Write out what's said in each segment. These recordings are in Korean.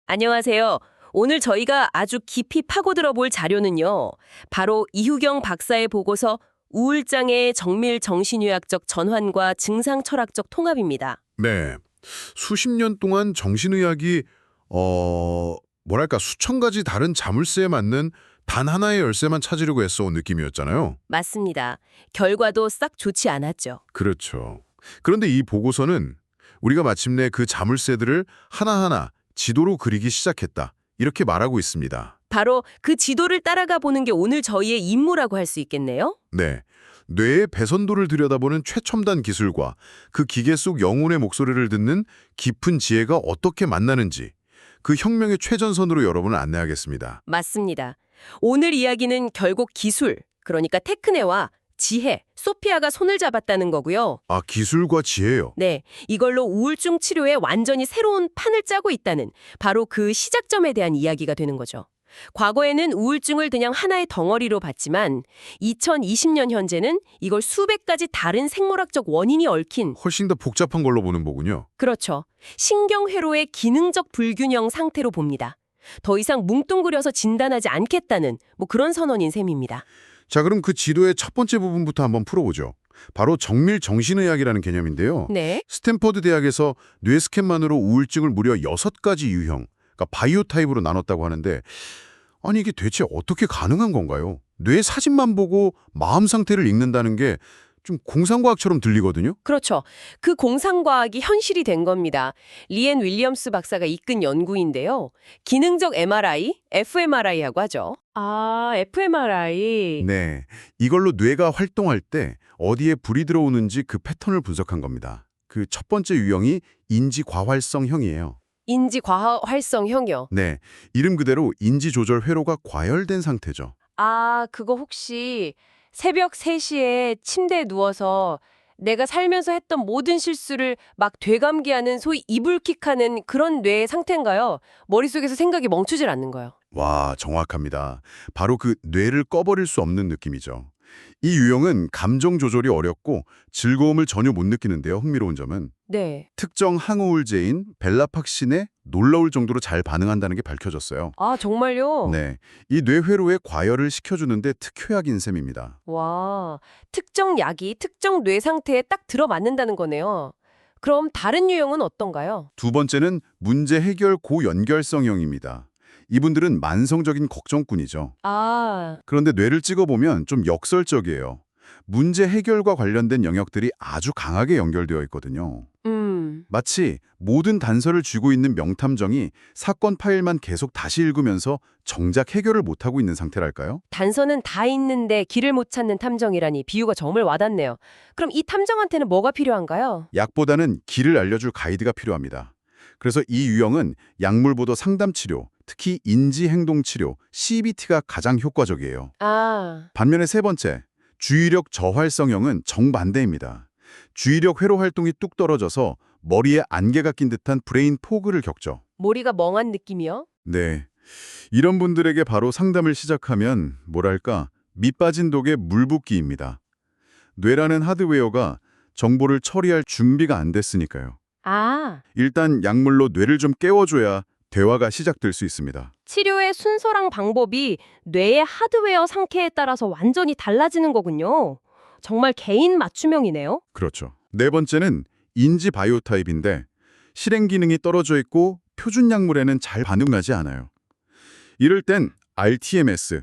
안녕하세요. 오늘 저희가 아주 깊이 파고들어 볼 자료는요. 바로 이후경 박사의 보고서 우울장애의 정밀 정신의학적 전환과 증상 철학적 통합입니다. 네. 수십 년 동안 정신의학이 뭐랄까 수천 가지 다른 자물쇠에 맞는 단 하나의 열쇠만 찾으려고 애써온 느낌이었잖아요. 맞습니다. 결과도 싹 좋지 않았죠. 그렇죠. 그런데 이 보고서는 우리가 마침내 그 자물쇠들을 하나하나 지도로 그리기 시작했다. 이렇게 말하고 있습니다. 바로 그 지도를 따라가 보는 게 오늘 저희의 임무라고 할 수 있겠네요. 네. 뇌의 배선도를 들여다보는 최첨단 기술과 그 기계 속 영혼의 목소리를 듣는 깊은 지혜가 어떻게 만나는지 그 혁명의 최전선으로 여러분을 안내하겠습니다. 맞습니다. 오늘 이야기는 결국 기술, 그러니까 테크네와 지혜, 소피아가 손을 잡았다는 거고요. 아, 기술과 지혜요. 네, 이걸로 우울증 치료에 완전히 새로운 판을 짜고 있다는 바로 그 시작점에 대한 이야기가 되는 거죠. 과거에는 우울증을 그냥 하나의 덩어리로 봤지만 2020년 현재는 이걸 수백 가지 다른 생물학적 원인이 얽힌 훨씬 더 복잡한 걸로 보는 거군요. 그렇죠. 신경회로의 기능적 불균형 상태로 봅니다. 더 이상 뭉뚱그려서 진단하지 않겠다는 그런 선언인 셈입니다. 자, 그럼 그 지도의 첫 번째 부분부터 한번 풀어보죠. 바로 정밀 정신의학이라는 개념인데요. 네. 스탠퍼드 대학에서 뇌 스캔만으로 우울증을 무려 6가지 유형, 그러니까 바이오 타입으로 나눴다고 하는데 아니 이게 대체 어떻게 가능한 건가요? 뇌 사진만 보고 마음 상태를 읽는다는 게 좀 공상과학처럼 들리거든요. 그렇죠. 그 공상과학이 현실이 된 겁니다. 리앤 윌리엄스 박사가 이끈 연구인데요. 기능적 MRI, fMRI라고 하죠. 아, fMRI. 네, 이걸로 뇌가 활동할 때 어디에 불이 들어오는지 그 패턴을 분석한 겁니다. 그 첫 번째 유형이 인지과활성형이에요. 인지과활성형이요. 네, 이름 그대로 인지조절 회로가 과열된 상태죠. 아, 그거 혹시 새벽 3시에 침대에 누워서 내가 살면서 했던 모든 실수를 막 되감기하는 소위 이불킥하는 그런 뇌의 상태인가요? 머릿속에서 생각이 멈추질 않는 거예요. 와, 정확합니다. 바로 그 뇌를 꺼버릴 수 없는 느낌이죠. 이 유형은 감정 조절이 어렵고 즐거움을 전혀 못 느끼는데요. 흥미로운 점은 네. 특정 항우울제인 벨라팍신에 놀라울 정도로 잘 반응한다는 게 밝혀졌어요. 아, 정말요? 네, 이 뇌회로의 과열을 시켜주는데 특효약인 셈입니다. 와, 특정 약이 특정 뇌 상태에 딱 들어맞는다는 거네요. 그럼 다른 유형은 어떤가요? 두 번째는 문제 해결 고연결성형입니다. 이분들은 만성적인 걱정꾼이죠. 아, 그런데 뇌를 찍어보면 좀 역설적이에요. 문제 해결과 관련된 영역들이 아주 강하게 연결되어 있거든요. 마치 모든 단서를 쥐고 있는 명탐정이 사건 파일만 계속 다시 읽으면서 정작 해결을 못하고 있는 상태랄까요? 단서는 다 있는데 길을 못 찾는 탐정이라니 비유가 정말 와닿네요. 그럼 이 탐정한테는 뭐가 필요한가요? 약보다는 길을 알려줄 가이드가 필요합니다. 그래서 이 유형은 약물보다 상담치료, 특히 인지행동치료, CBT가 가장 효과적이에요. 아, 반면에 세 번째, 주의력 저활성형은 정반대입니다. 주의력 회로 활동이 뚝 떨어져서 머리에 안개가 낀 듯한 브레인 포그를 겪죠. 머리가 멍한 느낌이요? 네, 이런 분들에게 바로 상담을 시작하면 뭐랄까 밑빠진 독에 물 붓기입니다. 뇌라는 하드웨어가 정보를 처리할 준비가 안 됐으니까요. 아, 일단 약물로 뇌를 좀 깨워줘야 대화가 시작될 수 있습니다. 치료의 순서랑 방법이 뇌의 하드웨어 상태에 따라서 완전히 달라지는 거군요. 정말 개인 맞춤형이네요. 그렇죠. 네 번째는 인지 바이오 타입인데 실행 기능이 떨어져 있고 표준 약물에는 잘 반응하지 않아요. 이럴 땐 RTMS,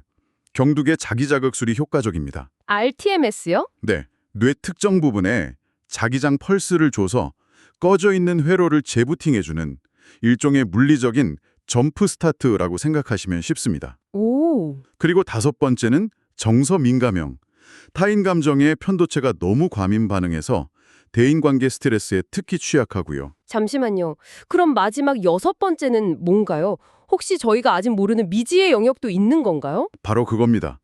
경두계 자기자극술이 효과적입니다. RTMS요? 네, 뇌 특정 부분에 자기장 펄스를 줘서 꺼져 있는 회로를 재부팅해주는 일종의 물리적인 점프 스타트라고 생각하시면 쉽습니다. 오. 그리고 다섯 번째는 정서 민감형. 타인 감정에 편도체가 너무 과민 반응해서 대인관계 스트레스에 특히 취약하고요. 잠시만요. 그럼 마지막 6번째는 뭔가요? 혹시 저희가 아직 모르는 미지의 영역도 있는 건가요? 바로 그겁니다.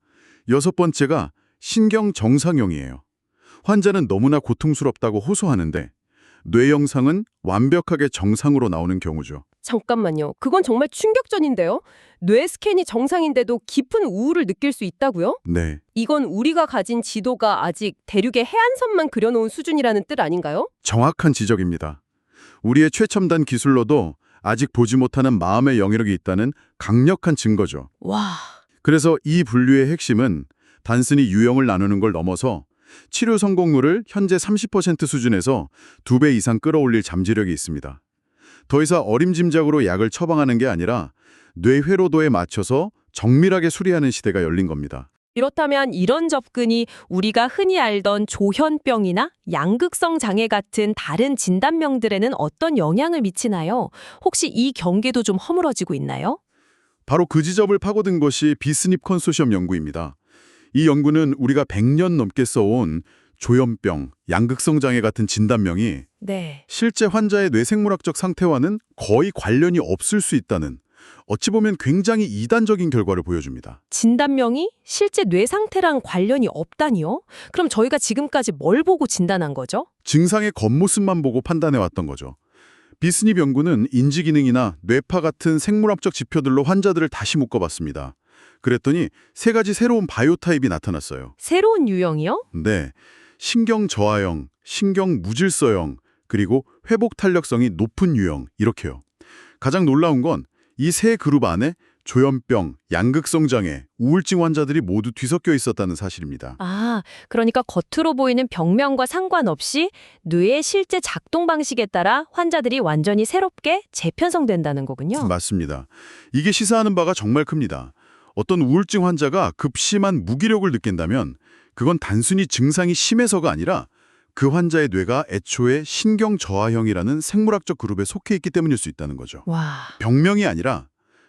여섯 번째가 신경 정상형이에요. 환자는 너무나 고통스럽다고 호소하는데 뇌 영상은 완벽하게 정상으로 나오는 경우죠. 잠깐만요. 그건 정말 충격적인데요. 뇌 스캔이 정상인데도 깊은 우울을 느낄 수 있다고요? 네, 이건 우리가 가진 지도가 아직 대륙의 해안선만 그려놓은 수준이라는 뜻 아닌가요? 정확한 지적입니다. 우리의 최첨단 기술로도 아직 보지 못하는 마음의 영역이 있다는 강력한 증거죠. 와, 그래서 이 분류의 핵심은 단순히 유형을 나누는 걸 넘어서 치료 성공률을 현재 30% 수준에서 2배 이상 끌어올릴 잠재력이 있습니다. 더 이상 어림짐작으로 약을 처방하는 게 아니라 뇌 회로도에 맞춰서 정밀하게 수리하는 시대가 열린 겁니다. 이렇다면 이런 접근이 우리가 흔히 알던 조현병이나 양극성 장애 같은 다른 진단명들에는 어떤 영향을 미치나요? 혹시 이 경계도 좀 허물어지고 있나요? 바로 그 지점을 파고든 것이 비스닙 컨소시엄 연구입니다. 이 연구는 우리가 100년 넘게 써온 조현병, 양극성 장애 같은 진단명이 네. 실제 환자의 뇌생물학적 상태와는 거의 관련이 없을 수 있다는, 어찌 보면 굉장히 이단적인 결과를 보여줍니다. 진단명이 실제 뇌 상태랑 관련이 없다니요? 그럼 저희가 지금까지 뭘 보고 진단한 거죠? 증상의 겉모습만 보고 판단해왔던 거죠. 비스닙 연구는 인지기능이나 뇌파 같은 생물학적 지표들로 환자들을 다시 묶어봤습니다. 그랬더니 3가지 새로운 바이오타입이 나타났어요. 새로운 유형이요? 네, 신경 저하형, 신경 무질서형, 그리고 회복 탄력성이 높은 유형, 이렇게요. 가장 놀라운 건 이 3그룹 안에 조현병, 양극성 장애, 우울증 환자들이 모두 뒤섞여 있었다는 사실입니다. 아, 그러니까 겉으로 보이는 병명과 상관없이 뇌의 실제 작동 방식에 따라 환자들이 완전히 새롭게 재편성된다는 거군요. 맞습니다. 이게 시사하는 바가 정말 큽니다. 어떤 우울증 환자가 급심한 무기력을 느낀다면 그건 단순히 증상이 심해서가 아니라 그 환자의 뇌가 애초에 신경 저하형이라는 생물학적 그룹에 속해 있기 때문일 수 있다는 거죠. 와, 병명이 아니라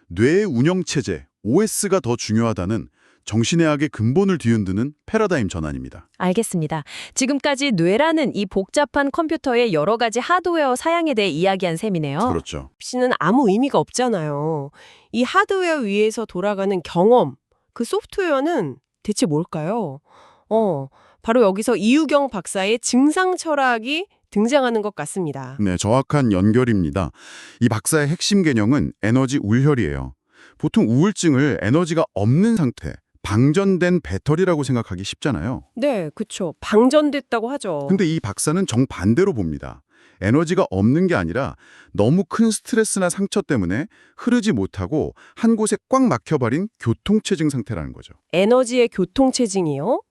뇌의 운영체제, OS가 더 중요하다는 정신의학의 근본을 뒤흔드는 패러다임 전환입니다. 알겠습니다. 지금까지 뇌라는 이 복잡한 컴퓨터의 여러 가지 하드웨어 사양에 대해 이야기한 셈이네요. 그렇죠. 없이는 아무 의미가 없잖아요. 이 하드웨어 위에서 돌아가는 경험, 그 소프트웨어는 대체 뭘까요? 바로 여기서 이유경 박사의 증상 철학이 등장하는 것 같습니다. 네, 정확한 연결입니다. 이 박사의 핵심 개념은 에너지 울혈이에요. 보통 우울증을 에너지가 없는 상태, 방전된 배터리라고 생각하기 쉽잖아요. 네, 그렇죠. 방전됐다고 하죠. 근데 이 박사는 정반대로 봅니다. 에너지가 없는 게 아니라 너무 큰 스트레스나 상처 때문에 흐르지 못하고 한 곳에 꽉 막혀버린 교통체증 상태라는 거죠. 에너지의 교통체증이요?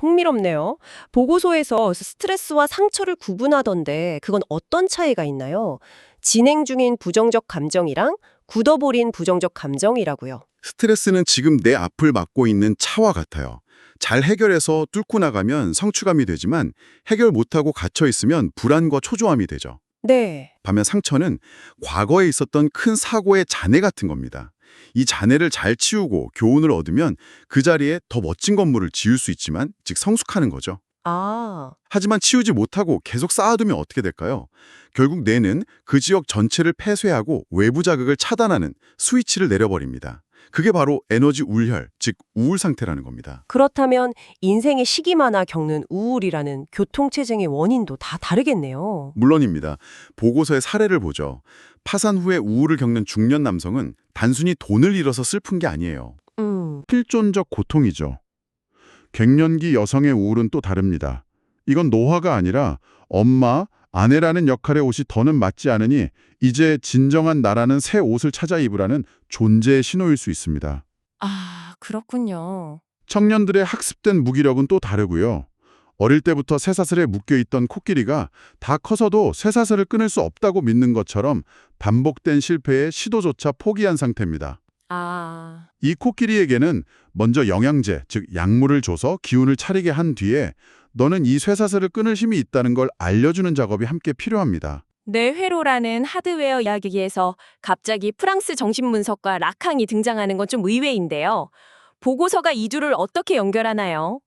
흥미롭네요. 보고서에서 스트레스와 상처를 구분하던데 그건 어떤 차이가 있나요? 진행 중인 부정적 감정이랑 굳어버린 부정적 감정이라고요. 스트레스는 지금 내 앞을 막고 있는 차와 같아요. 잘 해결해서 뚫고 나가면 성취감이 되지만 해결 못하고 갇혀있으면 불안과 초조함이 되죠. 네. 반면 상처는 과거에 있었던 큰 사고의 잔해 같은 겁니다. 이 잔해를 잘 치우고 교훈을 얻으면 그 자리에 더 멋진 건물을 지을 수 있지만, 즉 성숙하는 거죠. 하지만 치우지 못하고 계속 쌓아두면 어떻게 될까요? 결국 뇌는 그 지역 전체를 폐쇄하고 외부 자극을 차단하는 스위치를 내려버립니다. 그게 바로 에너지 울혈, 즉 우울 상태라는 겁니다. 그렇다면 인생의 시기마다 겪는 우울이라는 교통체증의 원인도 다 다르겠네요. 물론입니다. 보고서의 사례를 보죠. 파산 후에 우울을 겪는 중년 남성은 단순히 돈을 잃어서 슬픈 게 아니에요. 필존적 고통이죠. 갱년기 여성의 우울은 또 다릅니다. 이건 노화가 아니라 엄마, 아내라는 역할의 옷이 더는 맞지 않으니 이제 진정한 나라는 새 옷을 찾아 입으라는 존재의 신호일 수 있습니다. 아, 그렇군요. 청년들의 학습된 무기력은 또 다르고요. 어릴 때부터 쇠사슬에 묶여있던 코끼리가 다 커서도 쇠사슬을 끊을 수 없다고 믿는 것처럼 반복된 실패에 시도조차 포기한 상태입니다. 이 코끼리에게는 먼저 영양제, 즉 약물을 줘서 기운을 차리게 한 뒤에 너는 이 쇠사슬을 끊을 힘이 있다는 걸 알려주는 작업이 함께 필요합니다. 뇌회로라는 하드웨어 이야기에서 갑자기 프랑스 정신분석가 라캉이 등장하는 건 좀 의외인데요. 보고서가 이 둘을 어떻게 연결하나요?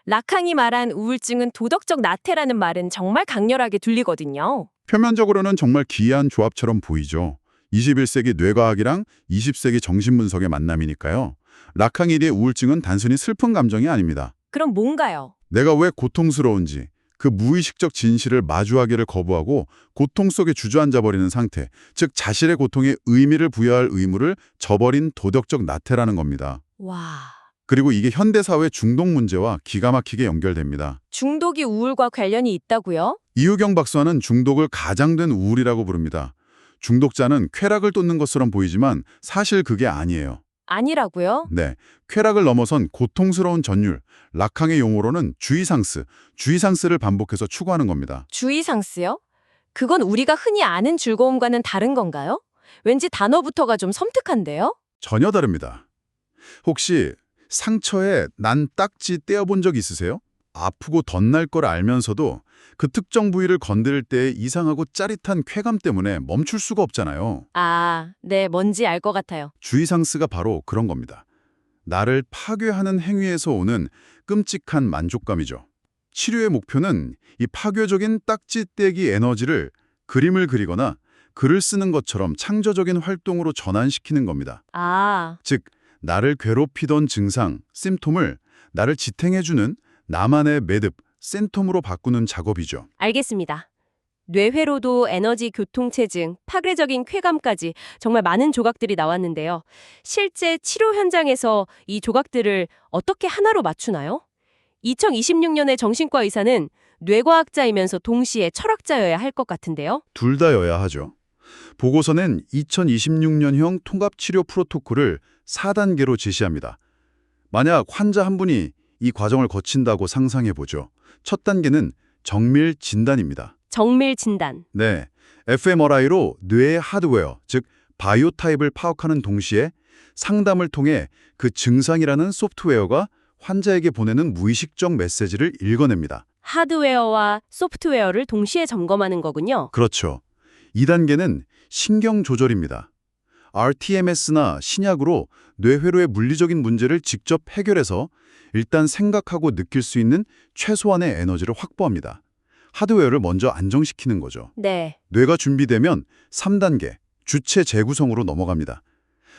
라캉이 말한 우울증은 도덕적 나태라는 말은 정말 강렬하게 들리거든요. 표면적으로는 정말 기이한 조합처럼 보이죠. 21세기 뇌과학이랑 20세기 정신분석의 만남이니까요. 라캉이의 우울증은 단순히 슬픈 감정이 아닙니다. 그럼 뭔가요? 내가 왜 고통스러운지, 그 무의식적 진실을 마주하기를 거부하고 고통 속에 주저앉아 버리는 상태, 즉 자신의 고통에 의미를 부여할 의무를 저버린 도덕적 나태라는 겁니다. 와, 그리고 이게 현대사회 중독 문제와 기가 막히게 연결됩니다. 중독이 우울과 관련이 있다고요? 이유경 박사는 중독을 가장된 우울이라고 부릅니다. 중독자는 쾌락을 쫓는 것처럼 보이지만 사실 그게 아니에요. 아니라고요? 네, 쾌락을 넘어선 고통스러운 전율, 라캉의 용어로는 주의상스를 반복해서 추구하는 겁니다. 주의상스요? 그건 우리가 흔히 아는 즐거움과는 다른 건가요? 왠지 단어부터가 좀 섬뜩한데요? 전혀 다릅니다. 혹시 상처에 난 딱지 떼어본 적 있으세요? 아프고 덧날 걸 알면서도 그 특정 부위를 건드릴 때 이상하고 짜릿한 쾌감 때문에 멈출 수가 없잖아요. 아, 네, 뭔지 알 것 같아요. 주의상스가 바로 그런 겁니다. 나를 파괴하는 행위에서 오는 끔찍한 만족감이죠. 치료의 목표는 이 파괴적인 딱지 떼기 에너지를 그림을 그리거나 글을 쓰는 것처럼 창조적인 활동으로 전환시키는 겁니다. 아, 즉, 나를 괴롭히던 증상, 심톰을 나를 지탱해주는 나만의 매듭, 센텀으로 바꾸는 작업이죠. 알겠습니다. 뇌회로도 에너지 교통체증, 파괴적인 쾌감까지 정말 많은 조각들이 나왔는데요. 실제 치료 현장에서 이 조각들을 어떻게 하나로 맞추나요? 2026년의 정신과 의사는 뇌과학자이면서 동시에 철학자여야 할 것 같은데요. 둘 다여야 하죠. 보고서는 2026년형 통합치료 프로토콜을 4단계로 제시합니다. 만약 환자 한 분이 이 과정을 거친다고 상상해보죠. 첫 단계는 정밀 진단입니다. 정밀 진단. 네, fMRI로 뇌의 하드웨어, 즉 바이오 타입을 파악하는 동시에 상담을 통해 그 증상이라는 소프트웨어가 환자에게 보내는 무의식적 메시지를 읽어냅니다. 하드웨어와 소프트웨어를 동시에 점검하는 거군요. 그렇죠. 2단계는 신경 조절입니다. rTMS나 신약으로 뇌회로의 물리적인 문제를 직접 해결해서 일단 생각하고 느낄 수 있는 최소한의 에너지를 확보합니다. 하드웨어를 먼저 안정시키는 거죠. 네. 뇌가 준비되면 3단계, 주체 재구성으로 넘어갑니다.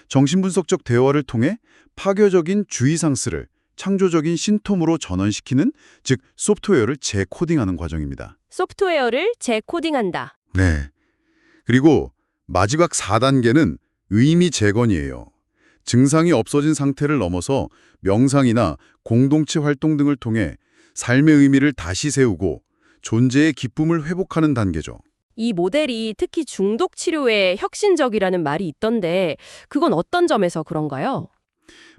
정신분석적 대화를 통해 파괴적인 주의상스를 창조적인 신톰으로 전환시키는, 즉 소프트웨어를 재코딩하는 과정입니다. 소프트웨어를 재코딩한다. 네. 그리고 마지막 4단계는 의미 재건이에요. 증상이 없어진 상태를 넘어서 명상이나 공동체 활동 등을 통해 삶의 의미를 다시 세우고 존재의 기쁨을 회복하는 단계죠. 이 모델이 특히 중독 치료에 혁신적이라는 말이 있던데 그건 어떤 점에서 그런가요?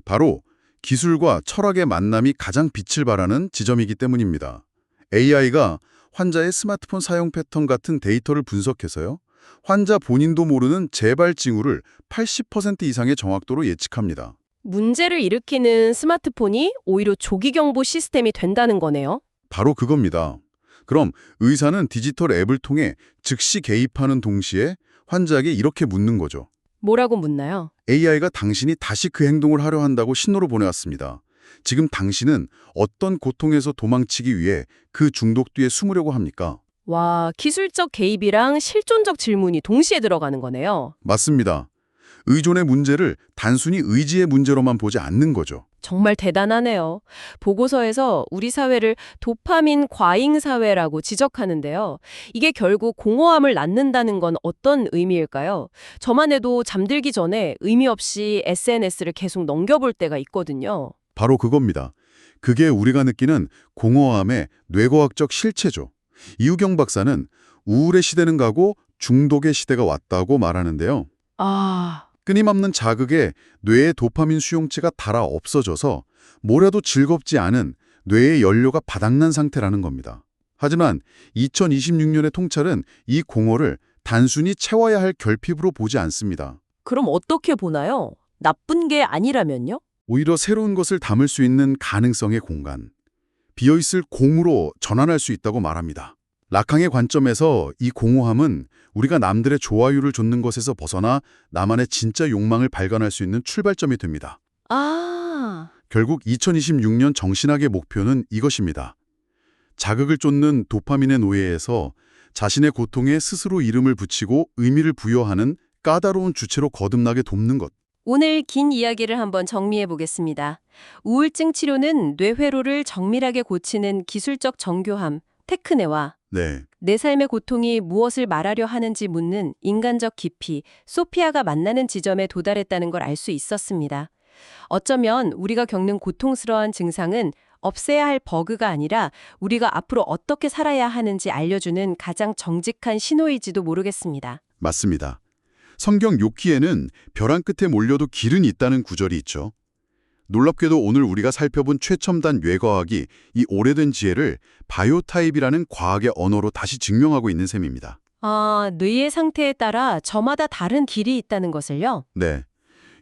바로 기술과 철학의 만남이 가장 빛을 발하는 지점이기 때문입니다. AI가 환자의 스마트폰 사용 패턴 같은 데이터를 분석해서요. 환자 본인도 모르는 재발 징후를 80% 이상의 정확도로 예측합니다. 문제를 일으키는 스마트폰이 오히려 조기 경보 시스템이 된다는 거네요. 바로 그겁니다. 그럼 의사는 디지털 앱을 통해 즉시 개입하는 동시에 환자에게 이렇게 묻는 거죠. 뭐라고 묻나요? AI가 당신이 다시 그 행동을 하려 한다고 신호를 보내왔습니다. 지금 당신은 어떤 고통에서 도망치기 위해 그 중독 뒤에 숨으려고 합니까? 와, 기술적 개입이랑 실존적 질문이 동시에 들어가는 거네요. 맞습니다. 의존의 문제를 단순히 의지의 문제로만 보지 않는 거죠. 정말 대단하네요. 보고서에서 우리 사회를 도파민 과잉 사회라고 지적하는데요. 이게 결국 공허함을 낳는다는 건 어떤 의미일까요? 저만 해도 잠들기 전에 의미 없이 SNS를 계속 넘겨볼 때가 있거든요. 바로 그겁니다. 그게 우리가 느끼는 공허함의 뇌과학적 실체죠. 이우경 박사는 우울의 시대는 가고 중독의 시대가 왔다고 말하는데요. 아, 끊임없는 자극에 뇌의 도파민 수용체가 닳아 없어져서 뭐라도 즐겁지 않은 뇌의 연료가 바닥난 상태라는 겁니다. 하지만 2026년의 통찰은 이 공허를 단순히 채워야 할 결핍으로 보지 않습니다. 그럼 어떻게 보나요? 나쁜 게 아니라면요? 오히려 새로운 것을 담을 수 있는 가능성의 공간, 비어있을 공으로 전환할 수 있다고 말합니다. 라캉의 관점에서 이 공허함은 우리가 남들의 좋아요를 좇는 것에서 벗어나 나만의 진짜 욕망을 발견할 수 있는 출발점이 됩니다. 아, 결국 2026년 정신학의 목표는 이것입니다. 자극을 쫓는 도파민의 노예에서 자신의 고통에 스스로 이름을 붙이고 의미를 부여하는 까다로운 주체로 거듭나게 돕는 것. 오늘 긴 이야기를 한번 정리해 보겠습니다. 우울증 치료는 뇌회로를 정밀하게 고치는 기술적 정교함, 테크네와 네, 내 삶의 고통이 무엇을 말하려 하는지 묻는 인간적 깊이, 소피아가 만나는 지점에 도달했다는 걸 알 수 있었습니다. 어쩌면 우리가 겪는 고통스러운 증상은 없애야 할 버그가 아니라 우리가 앞으로 어떻게 살아야 하는지 알려주는 가장 정직한 신호일지도 모르겠습니다. 맞습니다. 성경 욥기에는 벼랑 끝에 몰려도 길은 있다는 구절이 있죠. 놀랍게도 오늘 우리가 살펴본 최첨단 뇌과학이 이 오래된 지혜를 바이오타입이라는 과학의 언어로 다시 증명하고 있는 셈입니다. 아, 뇌의 상태에 따라 저마다 다른 길이 있다는 것을요? 네.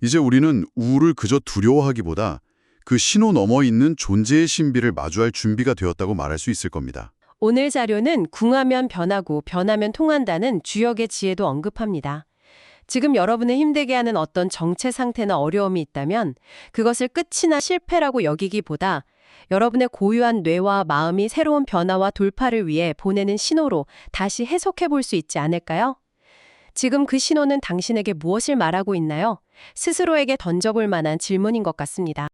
이제 우리는 우울을 그저 두려워하기보다 그 신호 너머 있는 존재의 신비를 마주할 준비가 되었다고 말할 수 있을 겁니다. 오늘 자료는 궁하면 변하고 변하면 통한다는 주역의 지혜도 언급합니다. 지금 여러분을 힘들게 하는 어떤 정체 상태나 어려움이 있다면 그것을 끝이나 실패라고 여기기보다 여러분의 고유한 뇌와 마음이 새로운 변화와 돌파를 위해 보내는 신호로 다시 해석해 볼 수 있지 않을까요? 지금 그 신호는 당신에게 무엇을 말하고 있나요? 스스로에게 던져볼 만한 질문인 것 같습니다.